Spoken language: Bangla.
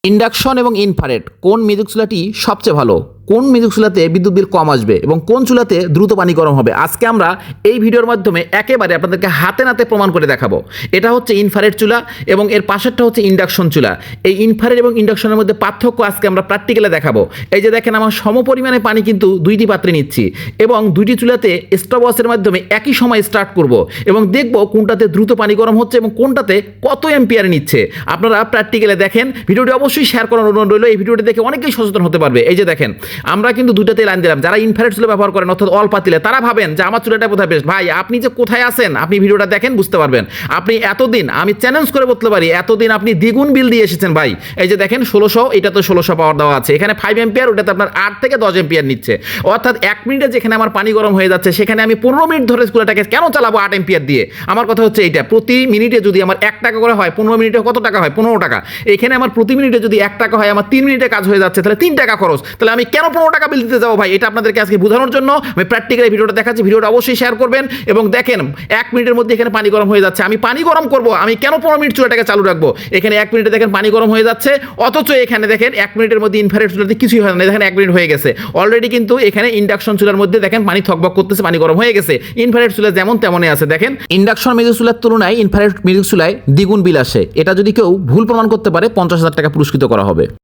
ইন্ডাকশন এবং ইনফ্রারেড কোন মিউজিক চুলাটি সবচেয়ে ভালো, কোন মিউজিক চুলাতে বিদ্যুৎ বিল কম আসবে এবং কোন চুলাতে দ্রুত পানি গরম হবে, আজকে আমরা এই ভিডিওর মাধ্যমে একেবারে আপনাদেরকে হাতে নাতে প্রমাণ করে দেখাবো। এটা হচ্ছে ইনফ্রারেড চুলা এবং এর পাশেরটা হচ্ছে ইন্ডাকশন চুলা। এই ইনফ্রারেড এবং ইন্ডাকশনের মধ্যে পার্থক্য আজকে আমরা প্র্যাকটিক্যালে দেখাবো। এই যে দেখেন, আমার সমপরিমাণে পানি কিন্তু দুইটি পাত্রে নিচ্ছি এবং দুইটি চুলাতে স্টপওয়াচের মাধ্যমে একই সময় স্টার্ট করব এবং দেখব কোনটাতে দ্রুত পানি গরম হচ্ছে এবং কোনটাতে কত এম্পিয়ার নিচ্ছে। আপনারা প্র্যাকটিক্যালে দেখেন। ভিডিওটি অবশ্যই শেয়ার করার অনুরোধ রইল। এই ভিডিওটি দেখে অনেকেই সচেতন হতে পারবে। এই যে দেখেন, আমরা কিন্তু দুটাতে লাইন দিলাম। যারা ইনফ্রারেড চুলা ব্যবহার করেন অর্থাৎ অল পাতিলে, তারা ভাবেন যে আমার চুলাটা কোথায় বেস্ট। ভাই, আপনি যে কোথায় আছেন, আপনি ভিডিওটা দেখেন, বুঝতে পারবেন। আপনি এতদিন, আমি চ্যালেঞ্জ করে বলতে পারি, এতদিন আপনি দ্বিগুণ বিল দিয়ে এসেছেন ভাই। এই যে দেখেন 1600, এটা তো 1600 পাওয়ার দেওয়া আছে। এখানে 5 এম্পিয়ার, ওটাতে আপনার 8 থেকে 10 এম্পিয়ার নিচ্ছে। অর্থাৎ 1 মিনিটে যেখানে আমার পানি গরম হয়ে যাচ্ছে, সেখানে আমি 15 মিনিট ধরে চুলাটাকে কেন চালাবো 8 এম্পিয়ার দিয়ে? আমার কথা হচ্ছে এইটা, প্রতি মিনিটে যদি আমার 1 টাকা করে হয়, 15 মিনিটে কত টাকা হয়? 15 টাকা। এখানে আমার প্রতি মিনিটে যদি 1 টাকা হয়, আমার 3 মিনিটে কাজ হয়ে যাচ্ছে, তাহলে 3 টাকা খরচ। তাহলে আমি কেন 15 টাকা বিল দিতে যাবো ভাই? এটা আপনাদেরকে আজকে বোঝানোর জন্য আমি প্র্যাকটিক্যালি ভিডিওটা দেখাচ্ছি। ভিডিওটা অবশ্যই শেয়ার করবেন এবং দেখেন 1 মিনিটের মধ্যে এখানে পানি গরম হয়ে যাচ্ছে। আমি পানি গরম করব, আমি কেন 15 মিনিট চুলাটাকে চালু রাখবো? এখানে 1 মিনিটে দেখেন পানি গরম হয়ে যাচ্ছে, অথচ এখানে দেখেন 1 মিনিটের মধ্যে ইনফ্রারেড চুলাতে কিছুই হয় না। দেখেন 1 মিনিট হয়ে গেছে অলরেডি। কিন্তু এখানে ইন্ডাকশন চুলার মধ্যে দেখেন পানি থকবক করতেছে, পানি গরম হয়ে গেছে। ইনফ্রারেড চুলা যেমন তেমনই আছে। দেখেন, ইন্ডাকশন মিউজিক চুলার তুলনায় ইনফ্রারেড মিউজিক চুলায় দ্বিগুণ বিল আসে। এটা যদি কেউ ভুল প্রমাণ করতে পারে, 50,000 টাকা পুরস্কৃত করা হবে।